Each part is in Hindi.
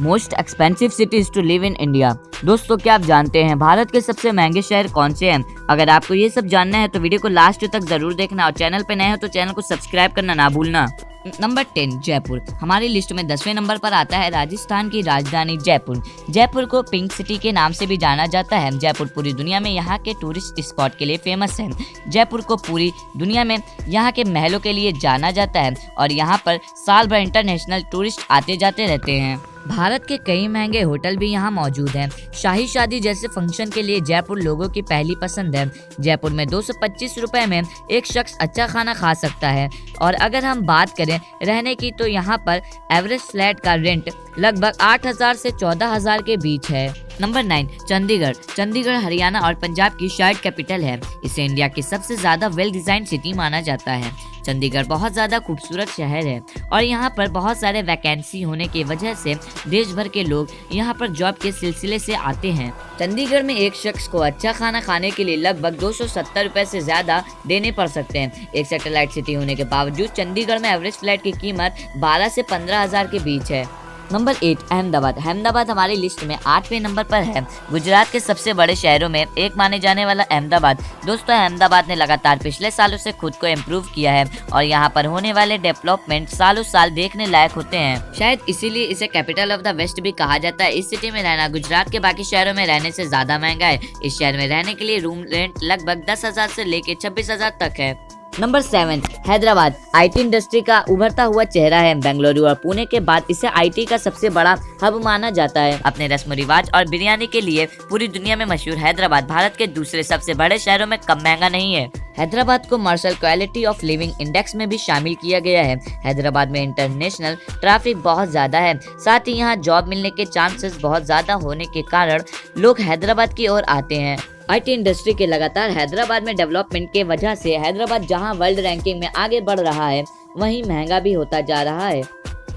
Most expensive cities to live in India. दोस्तों, क्या आप जानते हैं भारत के सबसे महंगे शहर कौन से हैं? अगर आपको ये सब जानना है तो वीडियो को लास्ट तक जरूर देखना और चैनल पे नए हो तो चैनल को सब्सक्राइब करना ना भूलना। नंबर 10 जयपुर। हमारी लिस्ट में 10वें नंबर पर आता है राजस्थान की राजधानी जयपुर। जयपुर को पिंक सिटी के नाम से भी जाना जाता है। जयपुर पूरी दुनिया में यहाँ के टूरिस्ट स्पॉट के लिए फेमस है। जयपुर को पूरी दुनिया में यहाँ के महलों के लिए जाना जाता है और यहाँ पर साल भर इंटरनेशनल टूरिस्ट आते जाते रहते हैं। भारत के कई महंगे होटल भी यहाँ मौजूद हैं। शाही शादी जैसे फंक्शन के लिए जयपुर लोगों की पहली पसंद है। जयपुर में 225 रुपए में एक शख्स अच्छा खाना खा सकता है। और अगर हम बात करें रहने की तो यहाँ पर एवरेज फ्लैट का रेंट लगभग 8,000 से 14,000 के बीच है। नंबर 9 चंडीगढ़। चंडीगढ़ हरियाणा और पंजाब की शायद कैपिटल है। इसे इंडिया की सबसे ज्यादा वेल डिजाइन सिटी माना जाता है। चंडीगढ़ बहुत ज्यादा खूबसूरत शहर है और यहाँ पर बहुत सारे वैकेंसी होने की वजह से देश भर के लोग यहाँ पर जॉब के सिलसिले से आते हैं। चंडीगढ़ में एक शख्स को अच्छा खाना खाने के लिए लगभग 270 रुपए से ज्यादा देने पड़ सकते हैं। एक सैटेलाइट सिटी होने के बावजूद चंडीगढ़ में एवरेज फ्लैट की कीमत 12 से 15,000 के बीच है। नंबर 8 अहमदाबाद। अहमदाबाद हमारी लिस्ट में 8वें नंबर पर है। गुजरात के सबसे बड़े शहरों में एक माने जाने वाला अहमदाबाद। दोस्तों, अहमदाबाद ने लगातार पिछले सालों से खुद को इम्प्रूव किया है और यहाँ पर होने वाले डेवलपमेंट सालों साल देखने लायक होते हैं। शायद इसीलिए इसे कैपिटल ऑफ द वेस्ट भी कहा जाता है। इस सिटी में रहना गुजरात के बाकी शहरों में रहने से ज्यादा महंगा है। इस शहर में रहने के लिए रूम रेंट लगभग 10,000 से लेकर 26,000 तक है। नंबर 7 हैदराबाद। आईटी इंडस्ट्री का उभरता हुआ चेहरा है। बेंगलुरु और पुणे के बाद इसे आईटी का सबसे बड़ा हब माना जाता है। अपने रस्म रिवाज और बिरयानी के लिए पूरी दुनिया में मशहूर हैदराबाद भारत के दूसरे सबसे बड़े शहरों में कम महंगा नहीं है। हैदराबाद को Marshall quality of living index में भी शामिल किया गया है। हैदराबाद में इंटरनेशनल ट्रैफिक बहुत ज्यादा है। साथ ही यहाँ जॉब मिलने के चांसेस बहुत ज्यादा होने के कारण लोग हैदराबाद की ओर आते हैं। आईटी इंडस्ट्री के लगातार हैदराबाद में डेवलपमेंट के वजह से हैदराबाद जहां वर्ल्ड रैंकिंग में आगे बढ़ रहा है वहीं महंगा भी होता जा रहा है।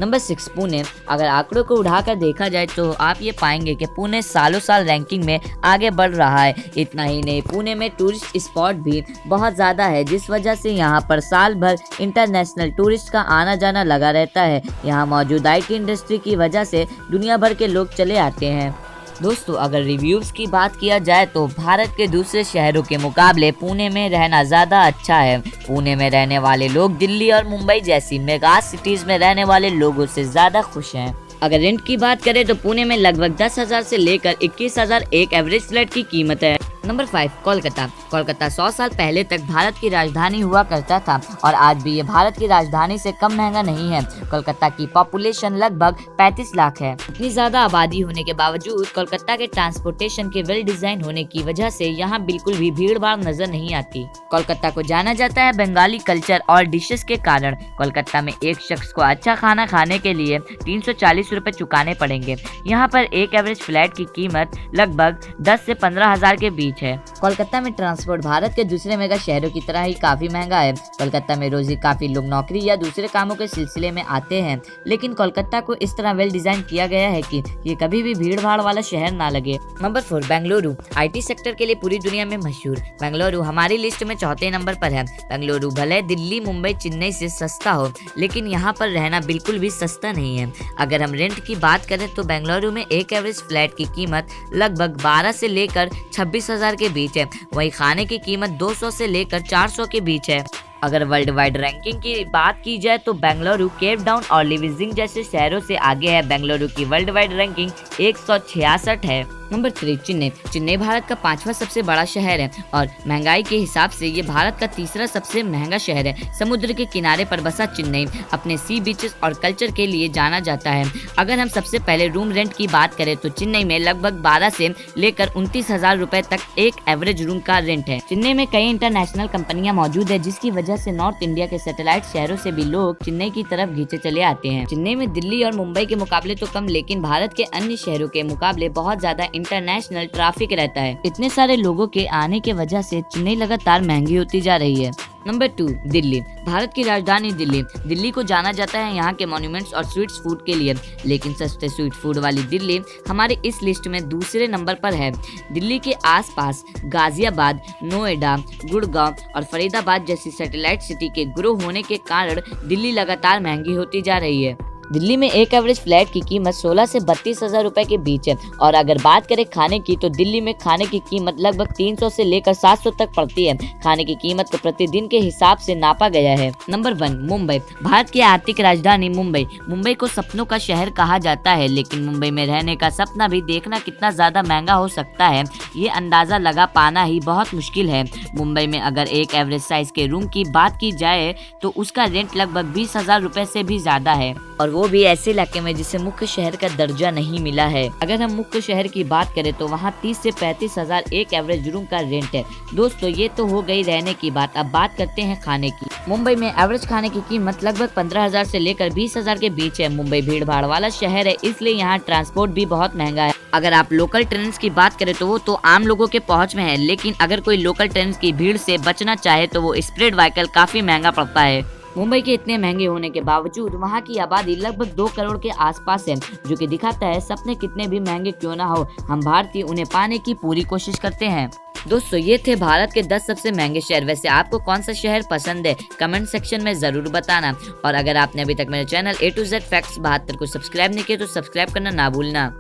नंबर 6 पुणे। अगर आंकड़ों को उठाकर देखा जाए तो आप ये पाएंगे कि पुणे सालों साल रैंकिंग में आगे बढ़ रहा है। इतना ही नहीं, पुणे में टूरिस्ट स्पॉट भी बहुत ज़्यादा है जिस वजह से यहाँ पर साल भर इंटरनेशनल टूरिस्ट का आना जाना लगा रहता है। यहाँ मौजूद आईटी इंडस्ट्री की वजह से दुनिया भर के लोग चले आते हैं। दोस्तों, अगर रिव्यूज की बात किया जाए तो भारत के दूसरे शहरों के मुकाबले पुणे में रहना ज़्यादा अच्छा है। पुणे में रहने वाले लोग दिल्ली और मुंबई जैसी मेगा सिटीज में रहने वाले लोगों से ज़्यादा खुश हैं। अगर रेंट की बात करें तो पुणे में लगभग 10,000 से लेकर 21,000 एक एवरेज फ्लैट की कीमत है। नंबर 5 कोलकाता। कोलकाता 100 साल पहले तक भारत की राजधानी हुआ करता था और आज भी ये भारत की राजधानी से कम महंगा नहीं है। कोलकाता की पॉपुलेशन लगभग 35 लाख है। इतनी ज्यादा आबादी होने के बावजूद कोलकाता के ट्रांसपोर्टेशन के वेल डिजाइन होने की वजह से यहाँ बिल्कुल भी भीड़ भाड़ नजर नहीं आती। कोलकाता को जाना जाता है बंगाली कल्चर और डिशेस के कारण। कोलकाता में एक शख्स को अच्छा खाना खाने के लिए 340 रुपए चुकाने पड़ेंगे। यहाँ पर एक एवरेज फ्लैट की कीमत लगभग 10 से 15,000 के बीच है। कोलकाता में ट्रांसपोर्ट भारत के दूसरे मेगा शहरों की तरह ही काफी महंगा है। कोलकाता में रोज ही काफी लोग नौकरी या दूसरे कामों के सिलसिले में आते हैं, लेकिन कोलकाता को इस तरह वेल डिजाइन किया गया है कि ये कभी भी भीड़ भाड़ वाला शहर ना लगे। नंबर 4 बेंगलुरु। आईटी सेक्टर के लिए पूरी दुनिया में मशहूर बेंगलुरु हमारी लिस्ट में 4थे नंबर पर है। बेंगलुरु भले दिल्ली, मुंबई, चेन्नई से सस्ता हो, लेकिन यहाँ पर रहना बिल्कुल भी सस्ता नहीं है। अगर हम रेंट की बात करें तो बेंगलुरु में एक एवरेज फ्लैट की कीमत लगभग 12 से लेकर 26,000 के बीच है। वहीं खाने की कीमत 200 से लेकर 400 के बीच है। अगर वर्ल्ड वाइड रैंकिंग की बात की जाए तो बेंगलुरु केप टाउन और लिविंग जैसे शहरों से आगे है। बेंगलुरु की वर्ल्ड वाइड रैंकिंग 166 है। नंबर 3 चेन्नई। चेन्नई भारत का 5वां सबसे बड़ा शहर है और महंगाई के हिसाब से ये भारत का तीसरा सबसे महंगा शहर है। समुद्र के किनारे पर बसा चेन्नई अपने सी बीचेस और कल्चर के लिए जाना जाता है। अगर हम सबसे पहले रूम रेंट की बात करें तो चेन्नई में लगभग 12 से लेकर 29,000 रुपए तक एक एवरेज रूम का रेंट है। चेन्नई में कई इंटरनेशनल कंपनियां मौजूद है जिसकी वजह से नॉर्थ इंडिया के सैटेलाइट शहरों से भी लोग चेन्नई की तरफ खींचे चले आते हैं। चेन्नई में दिल्ली और मुंबई के मुकाबले तो कम, लेकिन भारत के अन्य शहरों के मुकाबले बहुत ज्यादा इंटरनेशनल ट्रैफिक रहता है। इतने सारे लोगों के आने के वजह से चेन्नई लगातार महंगी होती जा रही है। नंबर 2 दिल्ली। भारत की राजधानी दिल्ली। दिल्ली को जाना जाता है यहाँ के मॉन्यूमेंट्स और स्वीट्स फूड के लिए, लेकिन सस्ते स्वीट फूड वाली दिल्ली हमारे इस लिस्ट में दूसरे नंबर पर है। दिल्ली के आसपास गाजियाबाद, नोएडा, गुड़गांव और फरीदाबाद जैसी सैटेलाइट सिटी के ग्रो होने के कारण दिल्ली लगातार महंगी होती जा रही है। दिल्ली में एक एवरेज फ्लैट की कीमत 16 से 32,000 रुपए के बीच है। और अगर बात करें खाने की, तो दिल्ली में खाने की कीमत लगभग 300 से लेकर 700 तक पड़ती है। खाने की कीमत को प्रतिदिन के हिसाब से नापा गया है। नंबर 1, मुंबई। भारत की आर्थिक राजधानी मुंबई। मुंबई को सपनों का शहर कहा जाता है, लेकिन मुंबई में रहने का सपना भी देखना कितना ज्यादा महंगा हो सकता है, ये अंदाजा लगा पाना ही बहुत मुश्किल है। मुंबई में अगर एक एवरेज साइज के रूम की बात की जाए तो उसका रेंट लगभग 20,000 रुपए से भी ज्यादा है, और वो भी ऐसे इलाके में जिसे मुख्य शहर का दर्जा नहीं मिला है। अगर हम मुख्य शहर की बात करें तो वहाँ 30 से 35,000 एक एवरेज रूम का रेंट है। दोस्तों, ये तो हो गई रहने की बात। अब बात करते हैं खाने की। मुंबई में एवरेज खाने की कीमत लगभग 15,000 से लेकर 20,000 के बीच है। मुंबई भीड़ भाड़ वाला शहर है, इसलिए यहाँ ट्रांसपोर्ट भी बहुत महंगा है। अगर आप लोकल ट्रेन की बात करें तो वो तो आम लोगों के पहुंच में है, लेकिन अगर कोई लोकल ट्रेन की भीड़ से बचना चाहे तो वो स्प्रेड व्हीकल काफी महंगा पड़ता है। मुंबई के इतने महंगे होने के बावजूद वहाँ की आबादी लगभग 2 करोड़ के आसपास है, जो कि दिखाता है सपने कितने भी महंगे क्यों ना हो, हम भारतीय उन्हें पाने की पूरी कोशिश करते हैं। दोस्तों, ये थे भारत के 10 सबसे महंगे शहर। वैसे आपको कौन सा शहर पसंद है, कमेंट सेक्शन में जरूर बताना। और अगर आपने अभी तक मेरे channel A to Z facts 72 को सब्सक्राइब नहीं किया तो सब्सक्राइब करना ना भूलना।